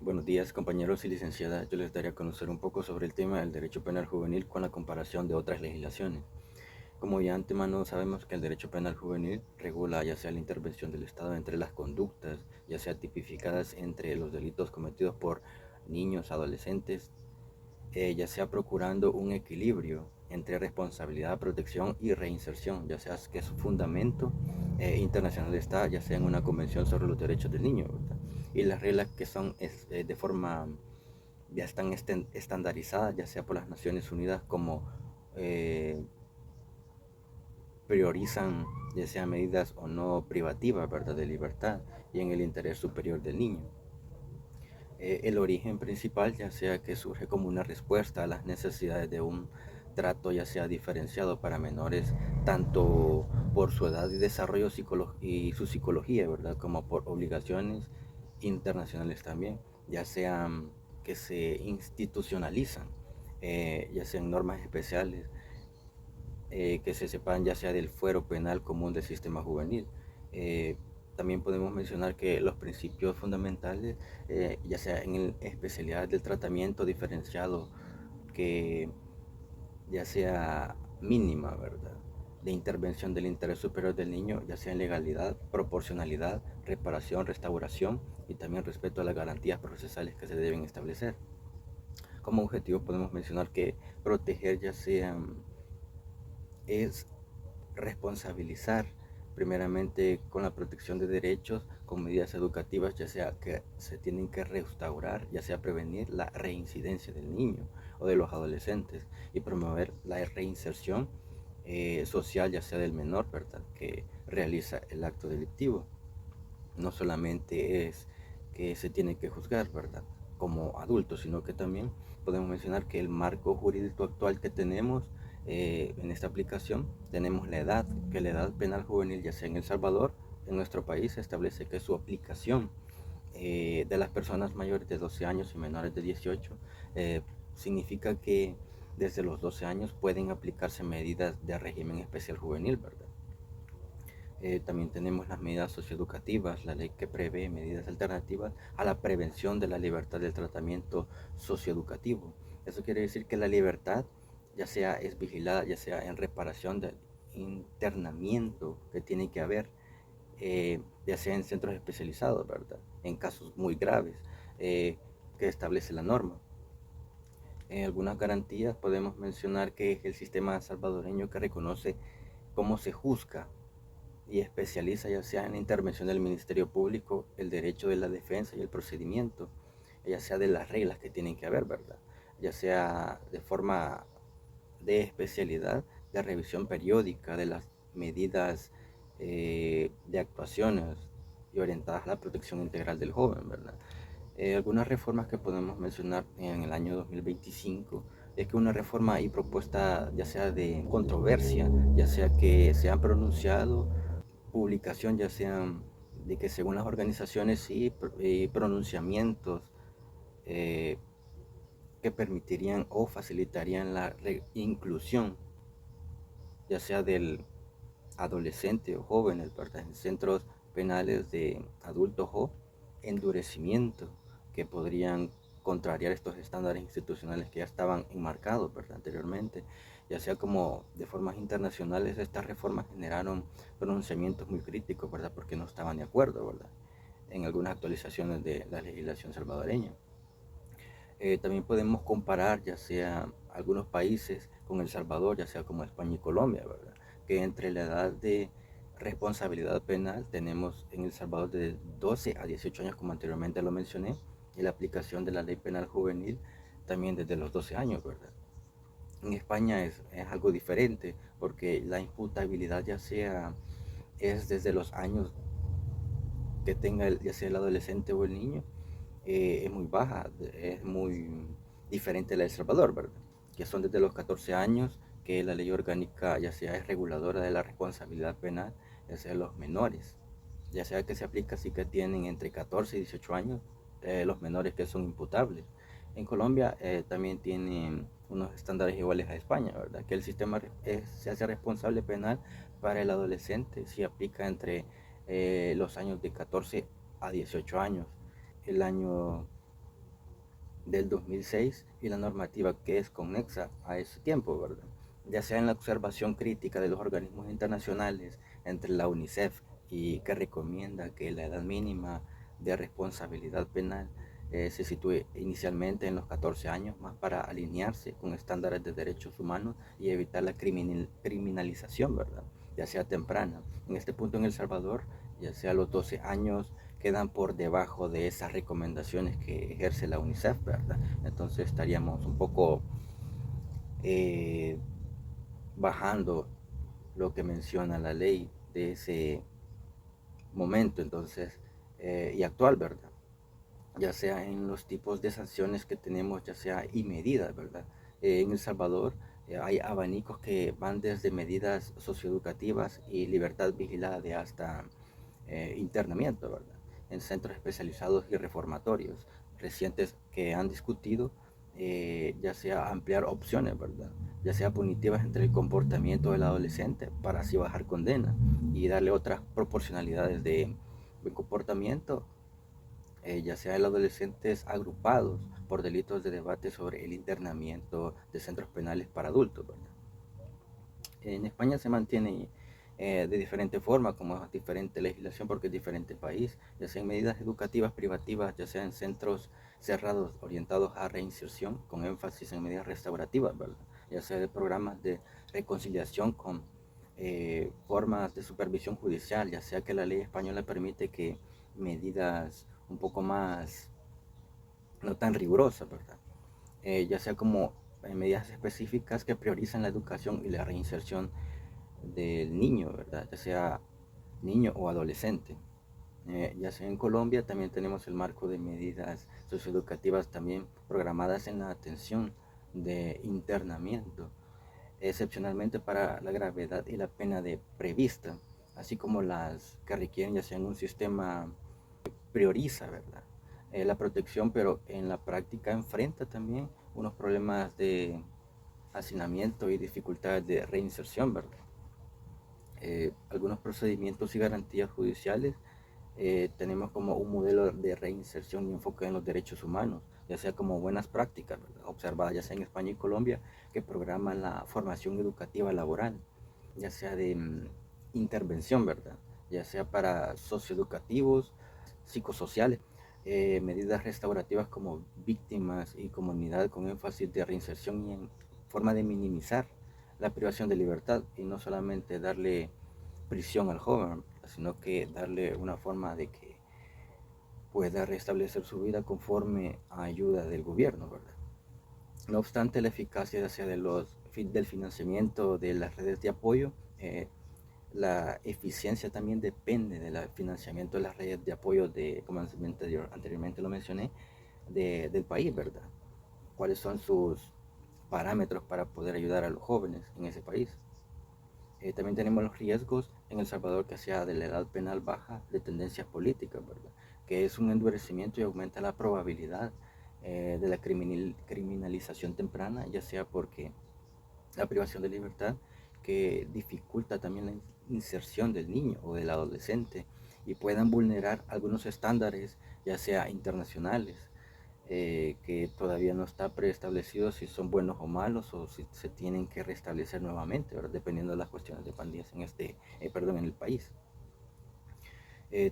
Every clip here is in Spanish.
Buenos días, compañeros y licenciadas. Yo les daré a conocer un poco sobre el tema del derecho penal juvenil con la comparación de otras legislaciones. Como ya antemano sabemos que el derecho penal juvenil regula ya sea la intervención del Estado entre las conductas, ya sea tipificadas entre los delitos cometidos por niños, adolescentes, ya sea procurando un equilibrio entre responsabilidad, protección y reinserción, ya sea que su fundamento internacional está, ya sea en una convención sobre los derechos del niño, ¿verdad? Y las reglas que son de forma, ya están estandarizadas, ya sea por las Naciones Unidas como eh, priorizan, ya sea medidas o no privativas, ¿verdad?, de libertad y en el interés superior del niño. El origen principal ya sea que surge como una respuesta a las necesidades de un trato ya sea diferenciado para menores, tanto por su edad y desarrollo y su psicología, ¿verdad? Como por obligaciones internacionales también, ya sean que se institucionalizan, ya sean normas especiales, que se sepan ya sea del fuero penal común del sistema juvenil. Eh, También podemos mencionar que los principios fundamentales, ya sea en el especialidad del tratamiento diferenciado, que ya sea mínima, ¿verdad? De intervención del interés superior del niño, ya sea en legalidad, proporcionalidad, reparación, restauración y también respeto a las garantías procesales que se deben establecer. Como objetivo podemos mencionar que proteger ya sea es responsabilizar primeramente con la protección de derechos, con medidas educativas, ya sea que se tienen que restaurar, ya sea prevenir la reincidencia del niño o de los adolescentes y promover la reinserción social, ya sea del menor, ¿verdad?, que realiza el acto delictivo. No solamente es que se tiene que juzgar, ¿verdad?, como adultos, sino que también podemos mencionar que el marco jurídico actual que tenemos en esta aplicación, tenemos la edad, que la edad penal juvenil, ya sea en El Salvador, en nuestro país, establece que su aplicación de las personas mayores de 12 años y menores de 18 significa que desde los 12 años pueden aplicarse medidas de régimen especial juvenil, ¿verdad? También tenemos las medidas socioeducativas, la ley que prevé medidas alternativas a la prevención de la libertad del tratamiento socioeducativo. Eso quiere decir que la libertad ya sea es vigilada, ya sea en reparación del internamiento que tiene que haber, ya sea en centros especializados, ¿verdad?, en casos muy graves, que establece la norma. En algunas garantías podemos mencionar que es el sistema salvadoreño que reconoce cómo se juzga y especializa ya sea en la intervención del Ministerio Público, el derecho de la defensa y el procedimiento, ya sea de las reglas que tienen que haber, ¿verdad? Ya sea de forma de especialidad, de revisión periódica de las medidas de actuaciones y orientadas a la protección integral del joven, ¿verdad? Algunas reformas que podemos mencionar en el año 2025 es que una reforma y propuesta ya sea de controversia, ya sea que se han pronunciado publicación, ya sean de que según las organizaciones y pronunciamientos eh, que permitirían o facilitarían la inclusión, ya sea del adolescente o jóvenes, ¿verdad?, en centros penales de adultos o endurecimiento que podrían contrariar estos estándares institucionales que ya estaban enmarcados, ¿verdad?, anteriormente, ya sea como de formas internacionales. Estas reformas generaron pronunciamientos muy críticos, ¿verdad?, porque no estaban de acuerdo, ¿verdad?, en algunas actualizaciones de la legislación salvadoreña. También podemos comparar ya sea algunos países con El Salvador, ya sea como España y Colombia, ¿verdad? Que entre la edad de responsabilidad penal tenemos en El Salvador de 12 a 18 años, como anteriormente lo mencioné, y la aplicación de la ley penal juvenil también desde los 12 años, ¿verdad? En España es algo diferente porque la imputabilidad ya sea es desde los años que tenga ya sea el adolescente o el niño, es muy baja, es muy diferente a la de El Salvador, ¿verdad? Que son desde los 14 años, que la ley orgánica ya sea es reguladora de la responsabilidad penal, ya sea los menores, ya sea que se aplica así que tienen entre 14 y 18 años, los menores que son imputables. En Colombia también tienen unos estándares iguales a España, ¿verdad? Que el sistema se hace responsable penal para el adolescente si aplica entre los años de 14 a 18 años. El año del 2006 y la normativa que es conexa a ese tiempo, ¿verdad? Ya sea en la observación crítica de los organismos internacionales entre la UNICEF y que recomienda que la edad mínima de responsabilidad penal se sitúe inicialmente en los 14 años, más para alinearse con estándares de derechos humanos y evitar la criminalización, ¿verdad? Ya sea temprana. En este punto en El Salvador, ya sea los 12 años, quedan por debajo de esas recomendaciones que ejerce la UNICEF, ¿verdad? Entonces estaríamos un poco eh, bajando lo que menciona la ley de ese momento, entonces, y actual, ¿verdad? Ya sea en los tipos de sanciones que tenemos, ya sea y medidas, ¿verdad? En El Salvador hay abanicos que van desde medidas socioeducativas y libertad vigilada de hasta internamiento, ¿verdad? En centros especializados y reformatorios recientes que han discutido, ya sea ampliar opciones, ¿verdad? Ya sea punitivas entre el comportamiento del adolescente para así bajar condena y darle otras proporcionalidades de comportamiento, ya sea el adolescentes agrupados por delitos de debate sobre el internamiento de centros penales para adultos, ¿verdad? En España se mantiene de diferente forma, como es diferente legislación porque es diferente país, ya sea en medidas educativas privativas, ya sea en centros cerrados orientados a reinserción, con énfasis en medidas restaurativas, ¿verdad? Ya sea de programas de reconciliación con formas de supervisión judicial, ya sea que la ley española permite que medidas un poco más, no tan rigurosas, ¿verdad? Ya sea como medidas específicas que priorizan la educación y la reinserción del niño, ¿verdad? Ya sea niño o adolescente. Ya sea en Colombia también tenemos el marco de medidas socioeducativas también programadas en la atención de internamiento, excepcionalmente para la gravedad y la pena de prevista, así como las que requieren ya sea en un sistema prioriza, ¿verdad? La protección, pero en la práctica enfrenta también unos problemas de hacinamiento y dificultades de reinserción, ¿verdad? Algunos procedimientos y garantías judiciales tenemos como un modelo de reinserción y enfoque en los derechos humanos, ya sea como buenas prácticas, ¿verdad? Observadas ya sea en España y Colombia, que programan la formación educativa laboral, ya sea de intervención, ¿verdad? Ya sea para socioeducativos, psicosociales, medidas restaurativas como víctimas y comunidad con énfasis de reinserción y en forma de minimizar la privación de libertad y no solamente darle prisión al joven, sino que darle una forma de que pueda restablecer su vida conforme a ayuda del gobierno, ¿verdad? No obstante, la eficacia hacia del financiamiento de las redes de apoyo, la eficiencia también depende del financiamiento de las redes de apoyo como anteriormente lo mencioné, del país, ¿verdad? ¿Cuáles son sus parámetros para poder ayudar a los jóvenes en ese país? También tenemos los riesgos en El Salvador que sea de la edad penal baja de tendencias políticas, ¿verdad? Que es un endurecimiento y aumenta la probabilidad de la criminalización temprana, ya sea porque la privación de libertad que dificulta también la inserción del niño o del adolescente y puedan vulnerar algunos estándares, ya sea internacionales, que todavía no está preestablecido si son buenos o malos o si se tienen que restablecer nuevamente, ¿verdad? Dependiendo de las cuestiones de pandillas en el país.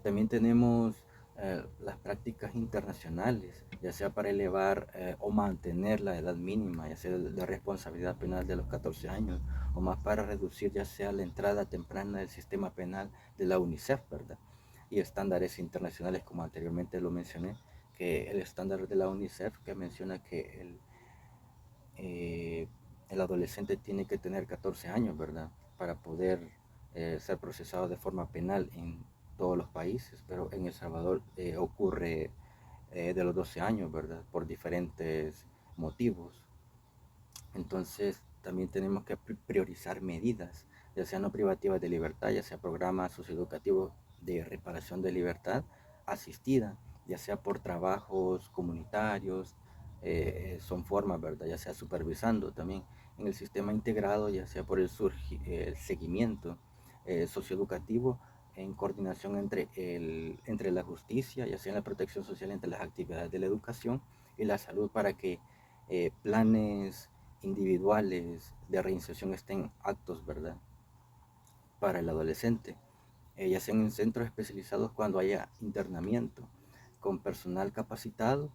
También tenemos las prácticas internacionales, ya sea para elevar o mantener la edad mínima, ya sea de responsabilidad penal de los 14 años, o más para reducir ya sea la entrada temprana del sistema penal de la UNICEF, ¿verdad? Y estándares internacionales, como anteriormente lo mencioné, que el estándar de la UNICEF que menciona que el adolescente tiene que tener 14 años, ¿verdad? Para poder ser procesado de forma penal en todos los países, pero en El Salvador ocurre de los 12 años, ¿verdad? Por diferentes motivos. Entonces, también tenemos que priorizar medidas, ya sean no privativas de libertad, ya sea programas socioeducativos de reparación de libertad asistida, ya sea por trabajos comunitarios, son formas, ¿verdad? Ya sea supervisando también en el sistema integrado, ya sea por el seguimiento socioeducativo, en coordinación entre la justicia, ya sea en la protección social, entre las actividades de la educación y la salud, para que planes individuales de reinserción estén aptos, ¿verdad?, para el adolescente, ya sean en centros especializados cuando haya internamiento, con personal capacitado,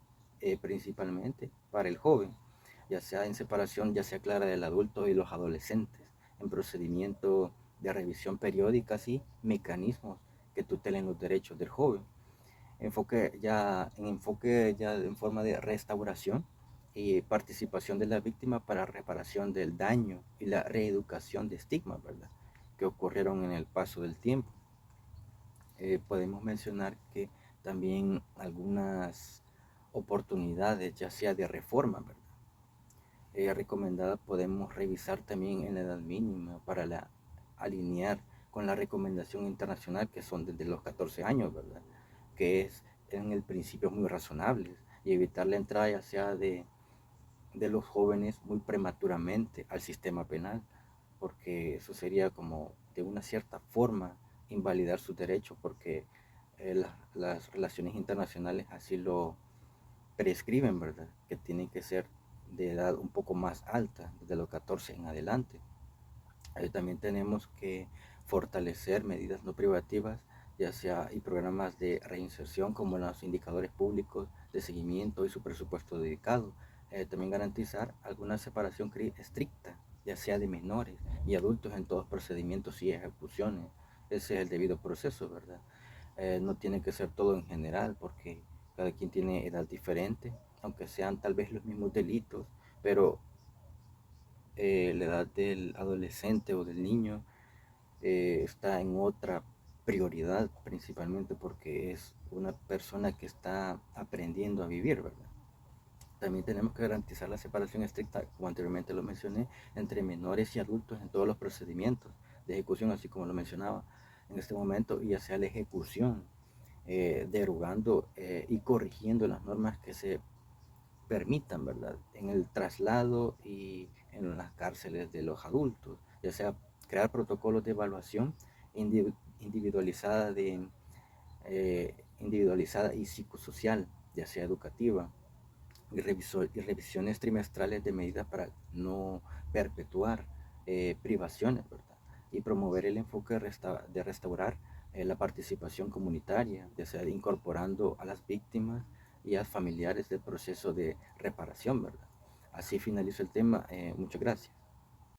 principalmente para el joven, ya sea en separación, ya sea clara del adulto y los adolescentes, en procedimiento de revisión periódica, y mecanismos que tutelen los derechos del joven. Enfoque ya en forma de restauración y participación de la víctima para reparación del daño y la reeducación de estigmas, ¿verdad?, que ocurrieron en el paso del tiempo. Podemos mencionar que también algunas oportunidades, ya sea de reforma, ¿verdad?, recomendada, podemos revisar también en la edad mínima para alinear con la recomendación internacional, que son desde los 14 años, ¿verdad?, que es en el principio muy razonable, y evitar la entrada ya sea de los jóvenes muy prematuramente al sistema penal, porque eso sería como de una cierta forma invalidar sus derechos, porque las relaciones internacionales así lo prescriben, ¿verdad?, que tienen que ser de edad un poco más alta, desde los 14 en adelante. También tenemos que fortalecer medidas no privativas, ya sea y programas de reinserción como los indicadores públicos de seguimiento y su presupuesto dedicado. También garantizar alguna separación estricta, ya sea de menores y adultos en todos procedimientos y ejecuciones. Ese es el debido proceso, ¿verdad? No tiene que ser todo en general, porque cada quien tiene edad diferente, aunque sean tal vez los mismos delitos, pero la edad del adolescente o del niño está en otra prioridad, principalmente porque es una persona que está aprendiendo a vivir, ¿verdad? También tenemos que garantizar la separación estricta, como anteriormente lo mencioné, entre menores y adultos en todos los procedimientos de ejecución, así como lo mencionaba en este momento, y ya sea la ejecución, derogando y corrigiendo las normas que se permitan, ¿verdad?, en el traslado y en las cárceles de los adultos, ya sea crear protocolos de evaluación individualizada, individualizada y psicosocial, ya sea educativa, y revisiones trimestrales de medidas para no perpetuar privaciones, ¿verdad?, y promover el enfoque de restaurar la participación comunitaria, ya sea incorporando a las víctimas y a familiares del proceso de reparación, ¿verdad? Así finalizo el tema. Muchas gracias.